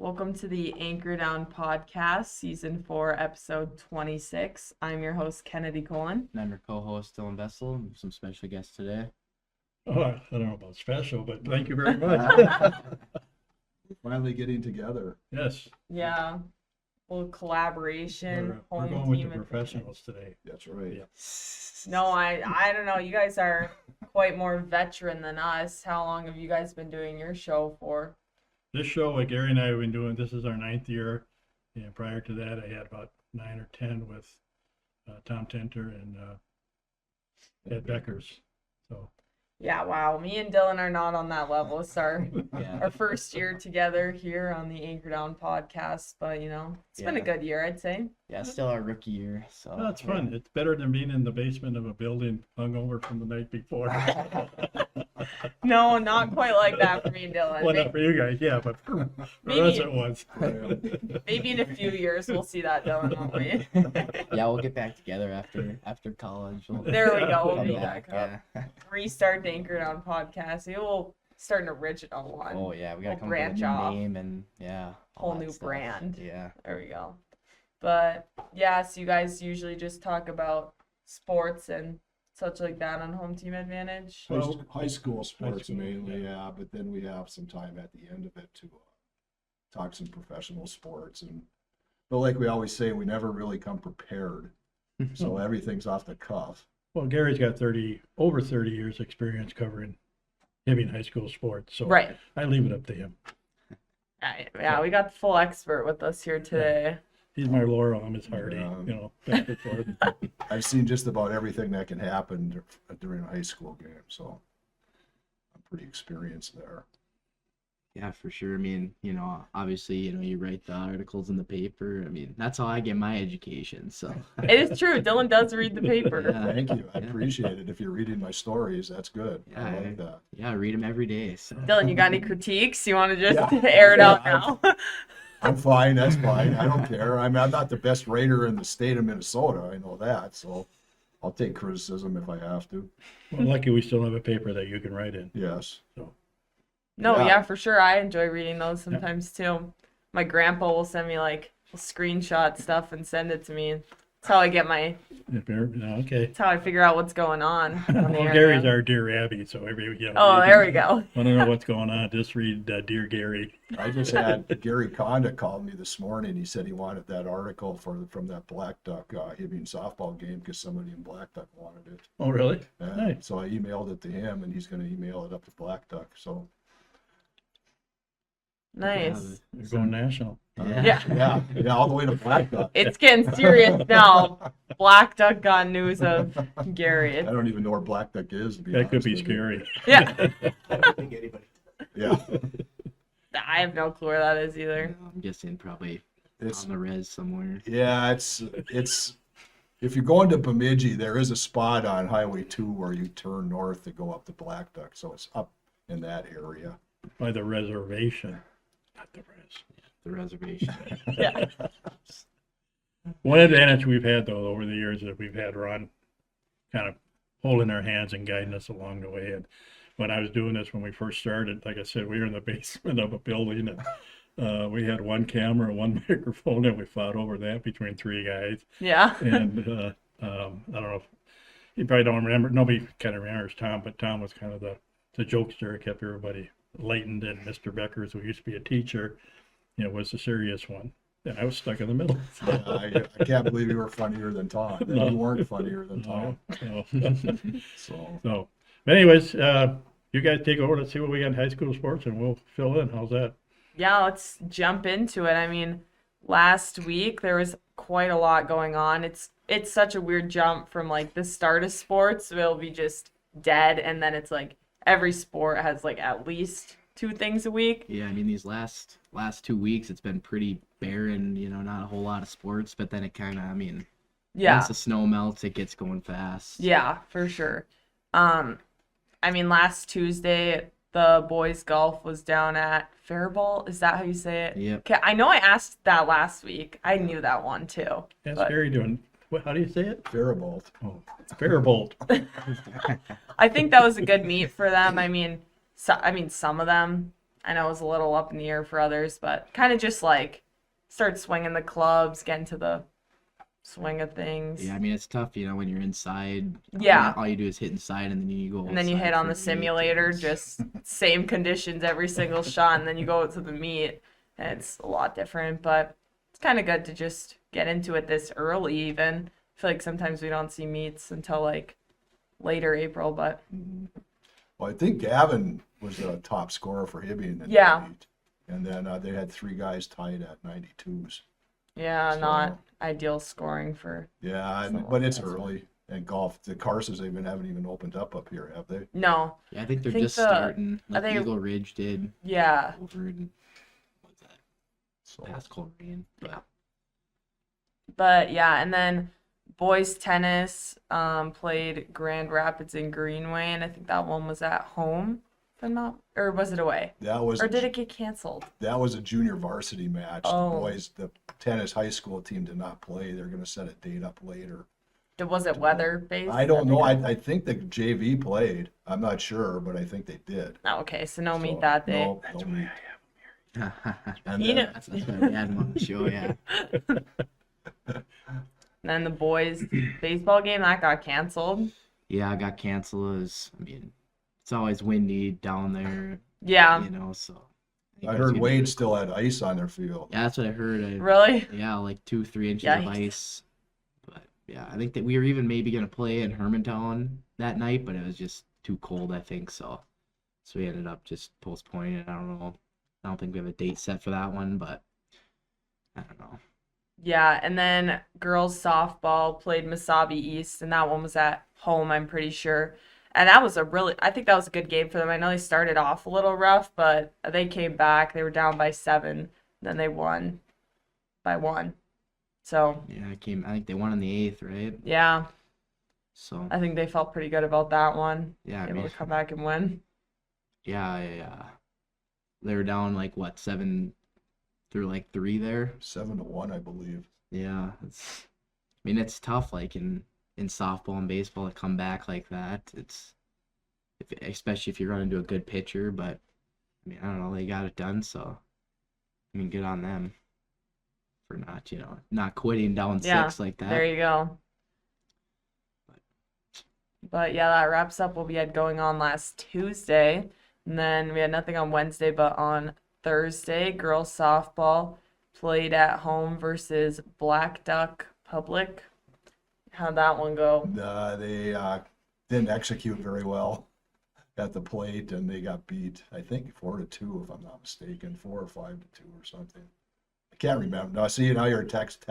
Welcome to the Anchor Down Podcast, Season 4, Episode 26. I'm your host, Kennedy Cohen. And I'm your co-host, Dylan Vessel, and some special guests today. Oh, I don't know about special, but thank you very much. Finally getting together. Yes, Yeah, a little collaboration. we're home going with the team professionals today. That's right. Yeah. No, I don't know. You guys are quite more veteran than us. How long have you guys been doing your show for? This show, like Gary and I have been doing, this is our 9th year. And prior to that, I had about 9 or 10 with Tom Tenter and Ed Beckers. So, Yeah, wow. Me and Dylan are not on that level. It's our Yeah. first year together here on the Anchor Down Podcast. But, it's been a Yeah. good year, I'd say. Yeah, still our rookie year. So well, it's fun. It's better than being in the basement of a building hungover from the night before. No, not quite like that for me and Dylan. Well, not for you guys, yeah, but for Maybe- us it was. Maybe in a few years we'll see that, Dylan, won't we? Yeah, we'll get back together after college. There we go. We'll come be back. back Yeah. Restart the Anchor Down Podcast. Maybe we'll start an original one. Oh yeah, we gotta We'll come up with a branch new off. name and all Whole that new stuff. brand. Yeah. There we go. But yeah, so you guys usually just talk about sports and such like that on Home Team Advantage. Well, High school sports school, mainly, yeah. yeah, but then we have some time at the end of it to talk some professional sports. But like we always say, we never really come prepared. So everything's off the cuff. Well, Gary's got over 30 years experience covering heavy and high school sports, so Right. I leave it up to him. Yeah, we got the full expert with us here today. He's my Laurel, I'm his Hardy, Yeah. back and forth. I've seen just about everything that can happen during a high school game, so I'm pretty experienced there. Yeah, for sure. I mean, obviously, you write the articles in the paper. I mean, that's how I get my education. So It is true. Dylan does read the paper. Yeah. Thank you. I Yeah. appreciate it. If you're reading my stories, that's good. I Yeah, like that. Yeah, I read them every day. So Dylan, you got any critiques? You want to just Yeah. air it out Yeah, now? I'm fine. That's fine. I don't care. I'm not the best writer in the state of Minnesota. I know that. So I'll take criticism if I have to. Well, lucky we still have a paper that you can write in. Yes. No, Yeah. yeah, for sure. I enjoy reading those sometimes too. My grandpa will send me like screenshot stuff and send it to me. That's how I get my. Okay. That's how I figure out what's going on. On the Well, area. Gary's our Dear Abby, so Oh, there we go. Want to know what's going on, just read Dear Gary. I just had Gary Conda called me this morning. He said he wanted that article from that Black Duck Hibbing softball game because somebody in Black Duck wanted it. Oh, really? Yeah. Nice. So I emailed it to him, and he's going to email it up to Black Duck. So Nice. They're going national. Yeah. yeah, all the way to Black Duck. It's getting serious now. Black Duck got news of Gary. I don't even know where Black Duck is. To be That could honest be with you. scary. Yeah, I don't think anybody. Yeah, I have no clue where that is either. I'm guessing probably it's on the res somewhere. yeah, it's if you're going to Bemidji, there is a spot on Highway 2 where you turn north to go up to Black Duck. So it's up in that area. By the reservation, not the res. The reservation. Yeah. One advantage we've had, though, over the years is we've had Ron kind of holding our hands and guiding us along the way. And when I was doing this, when we first started, like I said, we were in the basement of a building, and we had one camera and one microphone, and we fought over that between 3 guys. Yeah. And I don't know if you probably don't remember. Nobody kind of remembers Tom, but Tom was kind of the jokester. Kept everybody lightened, and Mr. Beckers, who used to be a teacher, was the serious one. And I was stuck in the middle. I can't believe you were funnier than Tom. No. You weren't funnier than Tom. So, So but anyways, you guys take over. Let's see what we got in high school sports, and we'll fill in. How's that? Yeah, let's jump into it. I mean, last week there was quite a lot going on. It's such a weird jump from like the start of sports, it'll be just dead, and then it's like every sport has like at least 2 things a week. Yeah, I mean these last 2 weeks it's been pretty barren, not a whole lot of sports, but then it kind of, Yeah. once the snow melts, it gets going fast. Yeah, for sure. I mean, last Tuesday the boys golf was down at Faribault. Is that how you say it? Yep. Okay, I know I asked that last week. I knew that one too. That's But- Gary doing. How do you say it? Faribault. Oh, Faribault. I think that was a good meet for them. I mean, some of them I know it was a little up in the air for others, but kind of just like start swinging the clubs, get into the swing of things. Yeah, I mean it's tough, when you're inside. Yeah. All you do is hit inside, and then you go. And then you hit outside on for the meet, simulator, and it's- just same conditions every single shot, and then you go out to the meet, and it's a lot different. But it's kind of good to just get into it this early, even. I feel like sometimes we don't see meets until like later April, but Well, I think Gavin was a top scorer for Hibbing in Yeah. the meet. And then they had 3 guys tied at 92s. yeah, So- not ideal scoring for. Yeah, So but it's that's- early. And golf, the courses haven't even opened up here, have they? No, Yeah, I think they're think just the- starting. I Like think- Eagle Ridge did yeah, over in what's that? So Past Coleraine. But but yeah, and then boys tennis played Grand Rapids and Greenway, and I think that one was at home. If I'm not, or was it away? that was Or did it get canceled? a junior varsity match. Oh. The boys, the tennis high school team did not play. They're going to set a date up later. Was it weather based? I don't know. I think the JV played. I'm not sure, but I think they did. Oh, okay, so no meet So, that day. No, no meet. And You then- know, that's why we had him on the show. Yeah. then the boys baseball game that got canceled. Yeah, I got canceled. I mean, it's always windy down there, Yeah, so. think I it's heard gonna be Wade really still cool. had ice on their field. Yeah, that's what I heard. really? Yeah, like 2-3 inches Yikes. of ice. But yeah, I think that we were even maybe gonna play in Hermantown that night, but it was just too cold, I think. So we ended up just postponing it. I don't know. I don't think we have a date set for that one, but I don't know. Yeah, and then girls softball played Mesabi East, and that one was at home, I'm pretty sure. And that was I think that was a good game for them. I know they started off a little rough, but they came back. They were down by 7, then they won by 1. So, Yeah, I think they won in the 8th, right? yeah, So I think they felt pretty good about that one. yeah, I Able mean, to come back and win. yeah. They were down like what 7 through like 3 there. 7-1, I believe. Yeah, it's tough like in softball and baseball to come back like that. Especially if you run into a good pitcher, but I mean, I don't know, they got it done, so I mean, good on them for not quitting down Yeah, 6 like that. There you go. But yeah, that wraps up what we had going on last Tuesday. And then we had nothing on Wednesday, but on Thursday, girls softball played at home versus Black Duck Public. How'd that one go? They didn't execute very well at the plate, and they got beat, I think 4-2, if I'm not mistaken, 4 or 5-2 or something. I can't remember. Now, see, now you're text.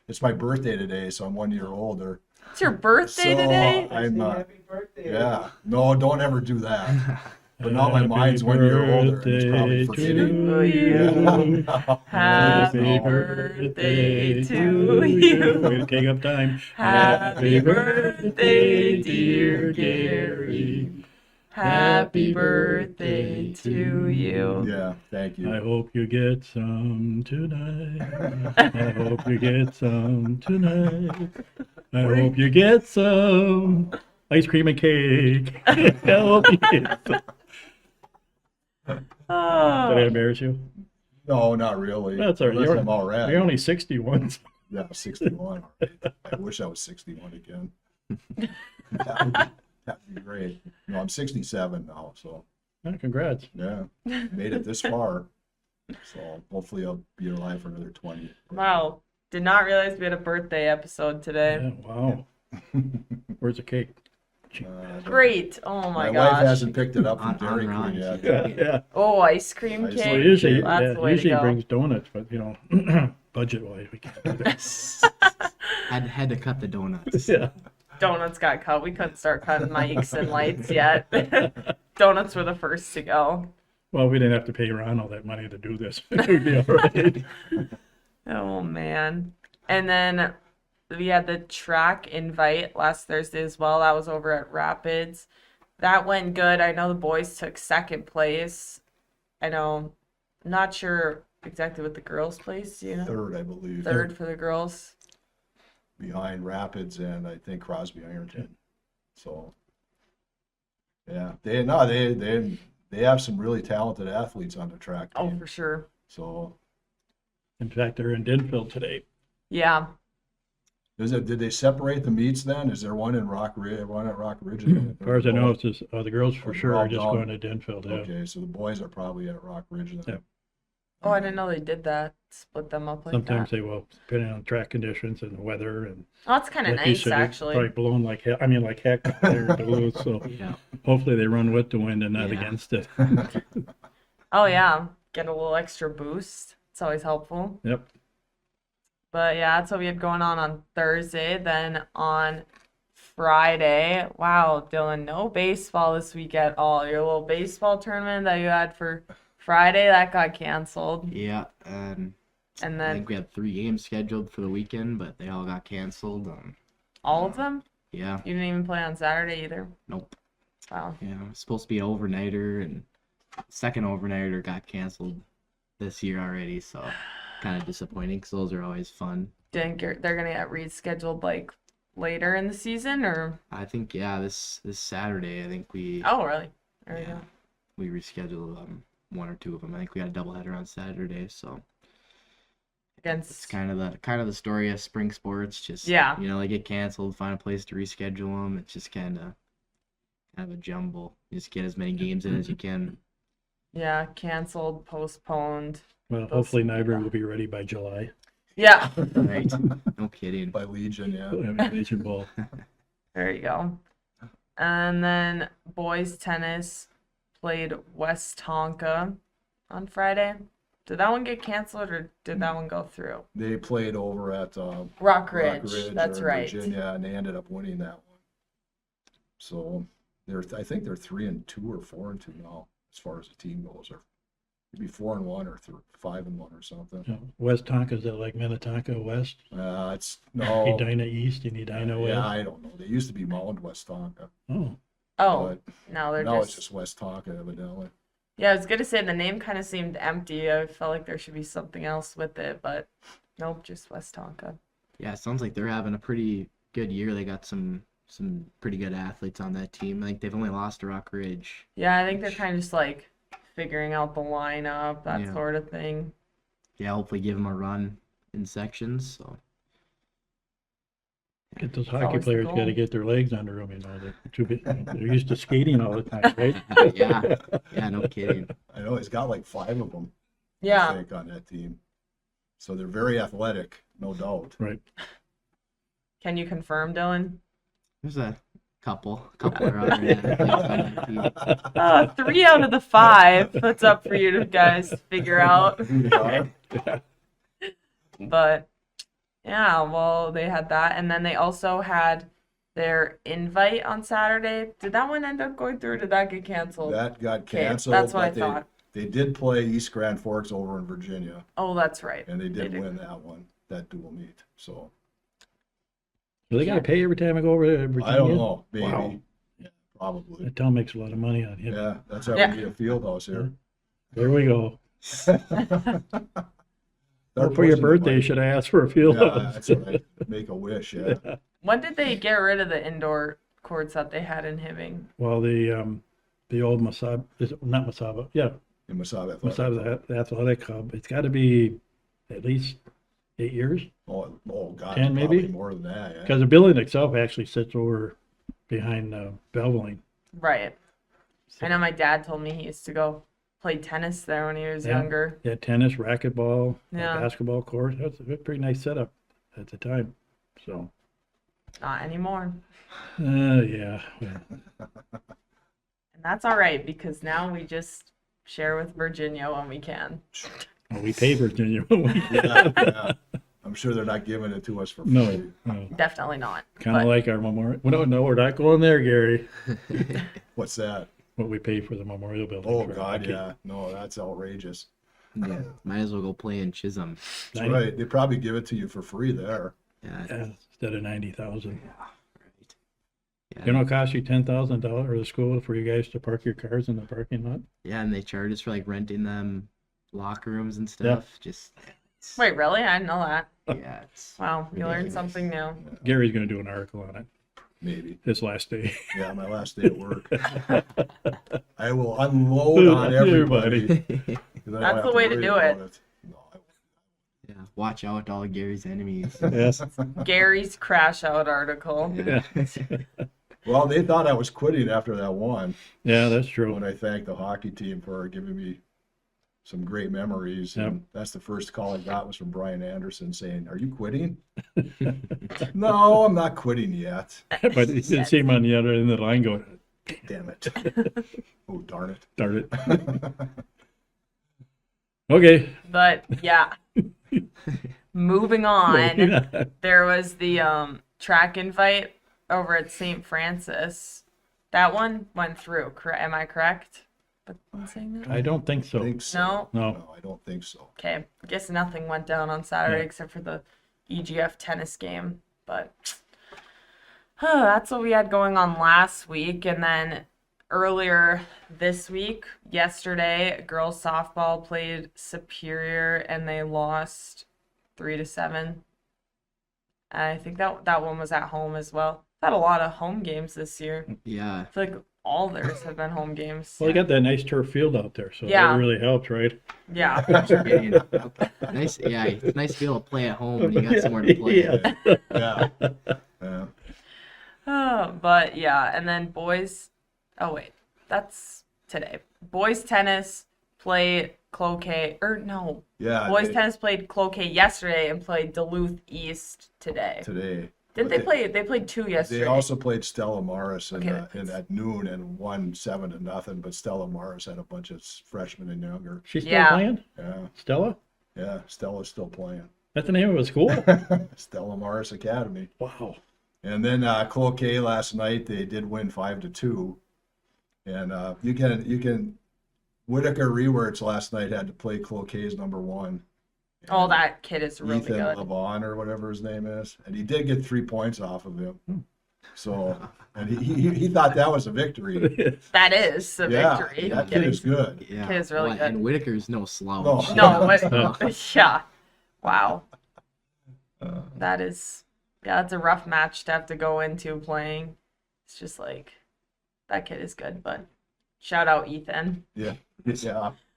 It's my birthday today, so I'm 1 year older. It's your birthday today? I'm Happy birthday. yeah. No, don't ever do that. But now my mind's 1 year older, and it's probably forgetting. To you. Yeah. Happy birthday to you. Way to take up time. Happy birthday, dear Gary. Happy birthday to you. Yeah, thank I you. hope you get some tonight. I hope you get some tonight. I hope you get some ice cream and cake. I hope you get some. Did I Oh, embarrass you? No, not really. That's all right. Unless I'm all right. You're only 61. Yeah, 61. All right. I wish I was 61 again. That'd be great. No, I'm 67 now, so Oh, congrats. yeah, made it this far. So hopefully I'll be alive for another 20. wow. Did not realize we had a birthday episode today. Yeah, wow. Where's the cake? Great. Oh my My wife gosh. hasn't picked it up from On Dairy Ron. Queen yet. Yeah, yeah. Oh, ice cream Ice cake. Well, cream. usually, That's yeah, the way to usually go. brings donuts, but budget-wise, we can't do that. had to cut the donuts. Yeah. Donuts got cut. We couldn't start cutting mics and lights yet. Donuts were the first to go. Well, we didn't have to pay Ron all that money to do this. We'd be all right. Oh man. And then we had the track invite last Thursday as well. That was over at Rapids. That went good. I know the boys took second place. I'm not sure exactly what the girls placed, you know? Third, I believe. Third for the girls. Behind Rapids and I think Crosby Ironton. So yeah, they they have some really talented athletes on the track Oh, team. for sure. So In fact, they're in Denville today. Yeah. did they separate the meets then? Is there one in Rock Ridge, one at Rock Ridge? As far as I know, it's just, the girls Oh, for they're sure all are just down. going to Denville. Yeah. Okay, so the boys are probably at Rock Ridge then. Yeah. Oh, I didn't know they did that. Split them up like Sometimes that. they will, depending on track conditions and the weather, and Oh, that's kind of like you nice, said, it's actually. probably blowing like heck. I mean, like heck up there in Duluth. So Yeah. hopefully they run with the wind and not Yeah. against it. Oh, yeah. Get a little extra boost. It's always helpful. Yep. But yeah, that's what we had going on Thursday. Then on Friday, wow, Dylan, no baseball this week at all. Your little baseball tournament that you had for Friday, that got canceled. Yeah, and And I then think we had 3 games scheduled for the weekend, but they all got canceled. all of them? Yeah, You didn't even play on Saturday either. nope. Wow. Yeah, it was supposed to be an overnighter, and second overnighter got canceled this year already, so kind of disappointing because those are always fun. They're gonna get rescheduled like later in the season, or I think this Saturday, I think we oh really? There we yeah, go. we rescheduled 1 or 2 of them. I think we got a doubleheader on Saturday, so it's Against kind of the story of spring sports. Just Yeah. they get canceled, find a place to reschedule them. It's just kind of a jumble. You just get as many games in as you can. yeah, canceled, postponed. Well, Those- hopefully Nyberg will be ready by July. Yeah, Right? No kidding. By Legion, yeah. I mean, Legion Ball. there you go. And then boys tennis played West Tonka on Friday. Did that one get canceled or did that one go through? They played over at Rock Ridge. Rock Ridge That's or right. Virginia, and they ended up winning that one. So I think they're 3-2 or 4-2 now, as far as the team goes. Or maybe 4-1 or 5-1 or something. Yeah. West Tonka, is that like Minnetonka West? It's no. Edina East and Edina West? Yeah, I don't know. They used to be Mound West Tonka, Oh, Oh, but now they're now just it's just West Tonka evidently. Yeah, I was gonna say the name kind of seemed empty. I felt like there should be something else with it, but nope, just West Tonka. Yeah, it sounds like they're having a pretty good year. They got some pretty good athletes on that team. Like they've only lost to Rock Ridge. Yeah, I think they're kind of just like figuring out the lineup, that Yeah. sort of thing. Yeah, hopefully give them a run in sections. So get those It's hockey always the players got to goal. get their legs under them, They're too big. They're used to skating all the time, right? yeah, no kidding. I know he's got like 5 of them. I Yeah, think on that team. So they're very athletic, no doubt. Right. can you confirm, Dylan? There's a couple are already on that team. 3 out of the 5. That's up for you to guys figure out. But yeah, well, they had that, and then they also had their invite on Saturday. Did that one end up going through? Or did that get canceled? That got Okay, canceled. that's what I but thought. They did play East Grand Forks over in Virginia, Oh, that's right. and they did did. win that one, that dual meet. So Do they got to pay every time I go over to Virginia? I don't know, maybe. Wow. Yeah, probably. That town makes a lot of money on him. Yeah, that's how Yeah. we need a field house here. There we go. They're Or for your pushing the birthday, money. should I ask for a field Yeah, house? that's right. Make a wish, yeah. When did they get rid of the indoor courts that they had in Hibbing? Well, the old Masaba, not Masaba, yeah, In Masaba Athletic. Masaba, the athletic club. It's got to be at least 8 years, Oh, God, 10 maybe? probably more than that, yeah. because the building itself actually sits over behind Belvaline. Right. I know my dad told me he used to go play tennis there when he was Yeah. younger. Yeah, tennis, racquetball, Yeah. basketball court. That's a pretty nice setup at the time. So, Not anymore. yeah. Well, And that's all right because now we just share with Virginia when we can. we pay Virginia. Yeah, yeah. I'm sure they're not giving it to us for free. No, no. Definitely not. Kind of But- like our memorial. Well, no, we're not going there, Gary. What's that? What we pay for the memorial building. Oh, for God, hockey. yeah. No, that's outrageous. Yeah, might as well go play in Chisholm. That's right. They probably give it to you for free there. Yeah, Yeah, instead of 90,000. right. Yeah, You know, it costs you $10,000 or the school for you guys to park your cars in the parking lot. yeah, and they charge us for like renting them locker rooms and stuff. Just Wait, really? I didn't know that. yeah, it's Wow, you learned ridiculous. something new. Gary's going to do an article on it Maybe. his last day. Yeah, my last day at work. I will unload on everybody. Everybody. 'Cause I don't That's have the way to worry do about it. No, I Yeah, watch out, all Gary's enemies. Yes. Gary's crash out article. Yeah. Well, they thought I was quitting after that one. Yeah, that's true. When I thanked the hockey team for giving me some great memories. And that's the first call I got was from Brian Anderson saying, "Are you quitting?" No, I'm not quitting yet. But you did see him on the other end of the line going, Damn it. Oh, darn it. darn it. Okay. But yeah. Moving on. There was the track invite over at St. Francis. That one went through. Am I correct? But I'm saying that? I don't think so. Think so. No? No. I don't think so. Okay. I guess nothing went down on Saturday Yeah. except for the EGF tennis game. But that's what we had going on last week. And then earlier this week, yesterday, girls softball played Superior and they lost 3-7. I think that one was at home as well. Had a lot of home games this year. Yeah. I feel like all theirs have been home games. Well, they got that nice turf field out there, so Yeah. that really helps, right? Yeah. Nice. Yeah, it's nice to be able to play at home when you got somewhere to play. Yeah. Yeah. Yeah. But yeah, and then boys. Oh wait, that's today. Boys tennis played Cloquet, or no, Yeah. boys tennis played Cloquet yesterday and played Duluth East today. Today. Did But they play? They played two yesterday. They also played Stella Maris Okay, at noon and won 7-0. But Stella Maris had a bunch of freshmen and younger. She's still Yeah. playing? Yeah. Stella? Yeah. Stella's still playing. That's the name of a school? Stella Maris Academy. Wow. And then Cloquet last night, they did win 5-2. And you can Whitaker Rewerts last night had to play Cloquet's #1. Oh, that kid is really Ethan good. Levon or whatever his name is, and he did get 3 points off of him. So, and he thought that was a victory. That is a Yeah, victory. that kid is good. Yeah. Kid is really Well, good. And Whitaker's no slouch. No, yeah. Wow. That is, yeah, it's a rough match to have to go into playing. It's just like, that kid is good, but shout out Ethan. Yeah,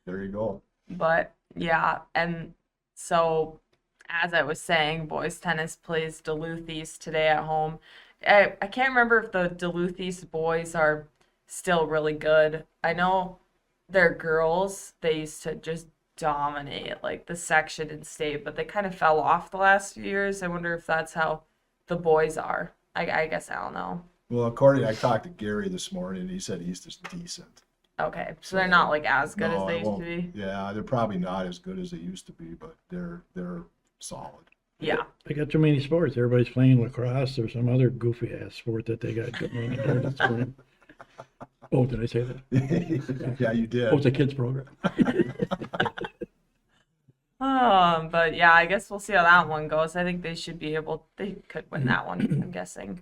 there you go. But yeah, and so as I was saying, boys tennis plays Duluth East today at home. I can't remember if the Duluth East boys are still really good. I know their girls, they used to just dominate like the section and state, but they kind of fell off the last few years. I wonder if that's how the boys are. I guess I don't know. Well, I talked to Gary this morning, and he said East is decent. Okay, so they're not like as good No, as they I used to won't- be. Yeah, they're probably not as good as they used to be, but they're solid. Yeah. They got too many sports. Everybody's playing lacrosse or some other goofy ass sport that they got going on there this spring. Oh, did I say that? Yeah, you did. Oh, it's a kids program. But yeah, I guess we'll see how that one goes. I think they could win that one, I'm guessing.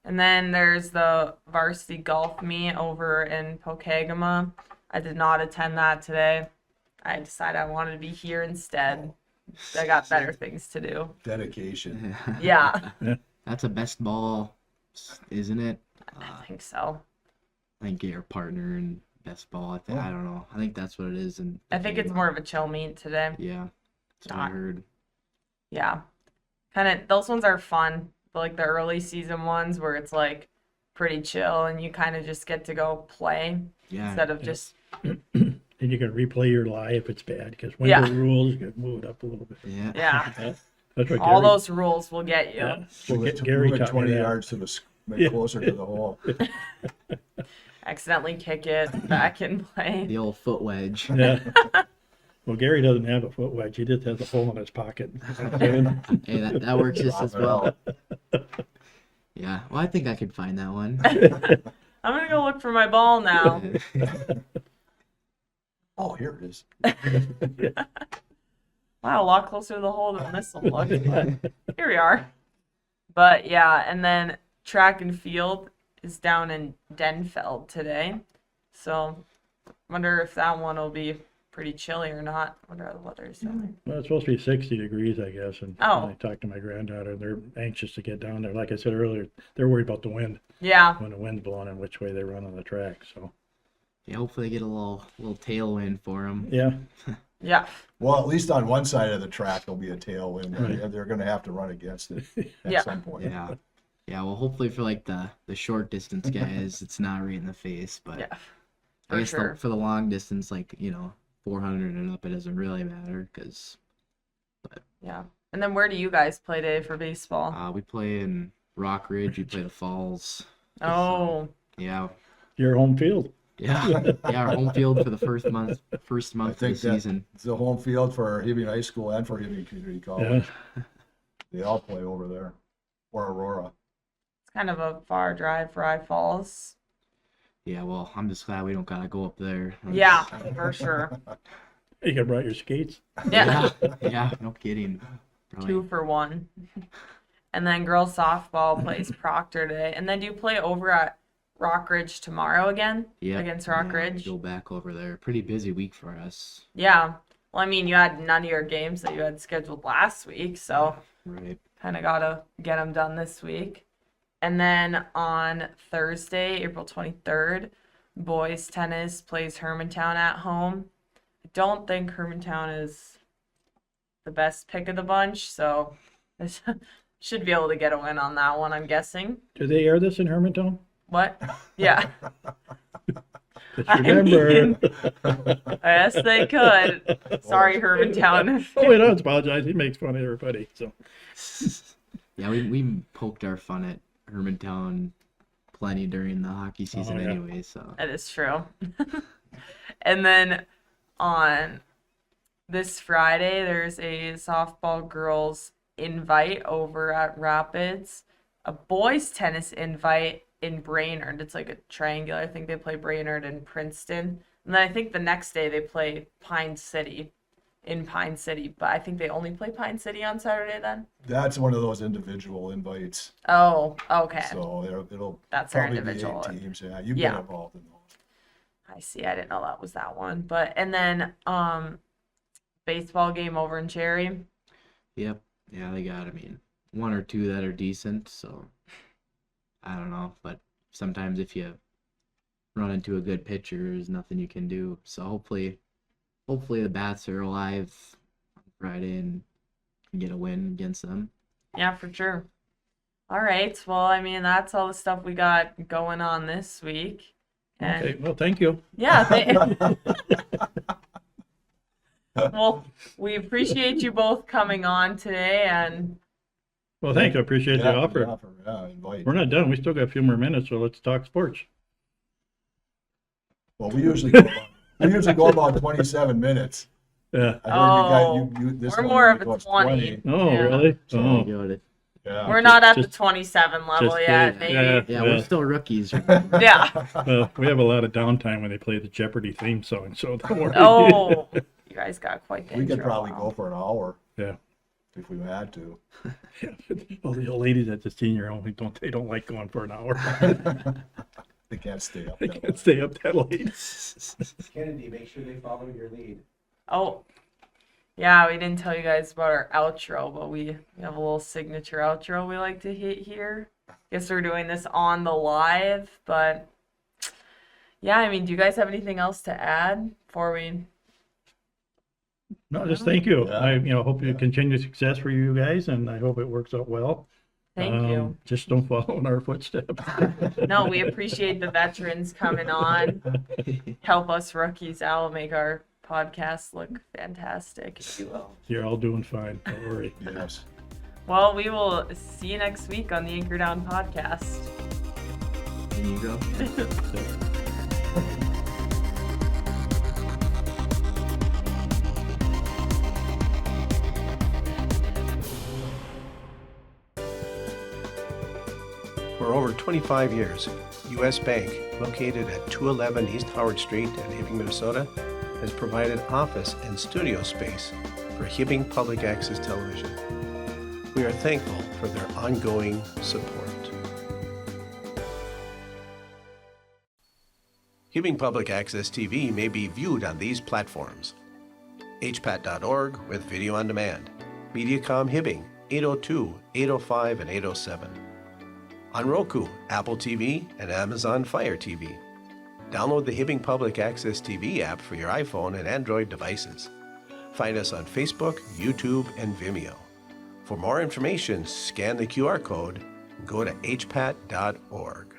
And then there's the varsity golf meet over in Pokegama. I did not attend that today. I decided I wanted to be here instead. I got better things to do. Dedication. Yeah, That's a best ball, isn't it? I think so. I think your partner in best ball. I don't know. I think that's what it is. And I think it's more of a chill meet today. Yeah, that's what I Not- heard. Yeah. Kind of, those ones are fun. Like the early season ones where it's like pretty chill and you kind of just get to go play Yeah. instead of just, And you can replay your lie if it's bad, because Yeah. winter rules get moved up a little bit. Yeah. yeah. That's what All Gary- those rules will get you. yeah. Move it Gary move it taught me 20 that. yards to the Yeah. closer to the hole. Accidentally kick it back and play. The old foot wedge. Yeah. Well, Gary doesn't have a foot wedge. He just has a hole in his pocket. Hey, that works just as well. Yeah. Well, I think I could find that one. I'm gonna go look for my ball now. Oh, here it is. Wow, a lot closer to the hole than this will look. But here we are. But yeah, and then track and field is down in Denfeld today. So wonder if that one will be pretty chilly or not. Wonder how the weather is down there. Well, it's supposed to be 60 degrees, I guess. And Oh. when I talked to my granddaughter, they're anxious to get down there. Like I said earlier, they're worried about the wind, Yeah. when the wind's blowing and which way they run on the track. So Yeah, hopefully they get a little tailwind for them. Yeah, Yeah. Well, at least on one side of the track, there'll be a tailwind. Right. They're going to have to run against it at Yeah. some point. Yeah. Yeah, well, hopefully for like the short distance guys, it's not right in the face. But Yeah. I For guess sure. for the long distance, like 400 and up, it doesn't really matter because Yeah. And then where do you guys play today for baseball? we play in Rock Ridge, we play the Falls. Oh, Yeah, your home field. yeah, yeah. Our home field for the first month I of the think season. it's the home field for Hibbing High School and for Hibbing Community College. Yeah, They all play over there. Or Aurora. it's kind of a far drive for I Falls. Yeah, well, I'm just glad we don't gotta go up there. Yeah, for sure. you could brought your skates. Yeah. Yeah, no kidding. Probably. 2 for 1. And then girls softball plays Proctor today. And then do you play over at Rock Ridge tomorrow again? Yeah, Against Rock yeah, Ridge? Go back over there. Pretty busy week for us. Yeah. Well, I mean, you had none of your games that you had scheduled last week, so Right. kind of got to get them done this week. And then on Thursday, April 23rd, boys tennis plays Hermantown at home. I don't think Hermantown is the best pick of the bunch, so this should be able to get a win on that one, I'm guessing. Do they air this in Hermantown? What? Yeah. Just I remember. mean, yes, they could. Sorry, Hermantown. Oh, wait, I don't apologize. He makes fun of everybody. So Yeah, we poked our fun at Hermantown plenty during the hockey season yeah. anyway, so That is true. And then on this Friday, there's a softball girls invite over at Rapids, a boys tennis invite in Brainerd. It's like a triangular. I think they play Brainerd and Princeton. And then I think the next day they play Pine City in Pine City. But I think they only play Pine City on Saturday then. That's one of those individual invites. Oh, okay. So it'll That's our probably be individual. 8 teams. Yeah, you've Yeah. been involved in those. I see. I didn't know that was that one. But and then baseball game over in Cherry. yep. Yeah, they got, I mean, 1 or 2 that are decent, so I don't know, but sometimes if you run into a good pitcher, there's nothing you can do. So hopefully the bats are alive on Friday and can get a win against them. Yeah, for sure. All right. Well, I mean, that's all the stuff we got going on this week. And okay, well, thank you. yeah, well, we appreciate you both coming on today, and Well, thank you. I appreciate the Yeah, offer. Yeah, invite. We're not done. We still got a few more minutes, so let's talk sports. Well, we usually go about 27 minutes. Yeah. I heard Oh, this we're one more only of a goes 20. Oh, Yeah. really? So Oh, you know, Yeah. we're not at the just- 27 level just yet, kidding. maybe. yeah, Well, we're still rookies. Yeah. well, we have a lot of downtime when they play the Jeopardy theme song, so don't worry. Oh, you guys got quite the We could intro. probably Wow. go for an hour Yeah. if we had to. Yeah. Well, the old ladies at the senior home, they don't like going for an hour. They can't stay up They that can't long. stay up that late. Kennedy, make sure they follow your lead. Oh, yeah, we didn't tell you guys about our outro, but we have a little signature outro we like to hit here. Guess we're doing this on the live, but yeah, I mean, do you guys have anything else to add before we? No, just thank you. Yeah. I hope you continue success for you guys, and I hope it works out well. Thank you. Just don't follow in our footsteps. No, we appreciate the veterans coming on, help us rookies out, make our podcast look fantastic, if you will. You're all doing fine. Don't worry. Yes. Well, we will see you next week on the Anchor Down podcast. There you go. For over 25 years, U.S. Bank, located at 211 East Howard Street in Hibbing, Minnesota, has provided office and studio space for Hibbing Public Access Television. We are thankful for their ongoing support. Hibbing Public Access TV may be viewed on these platforms: hpat.org with video on demand, Mediacom Hibbing 802, 805, and 807. On Roku, Apple TV, and Amazon Fire TV. Download the Hibbing Public Access TV app for your iPhone and Android devices. Find us on Facebook, YouTube, and Vimeo. For more information, scan the QR code and go to hpat.org.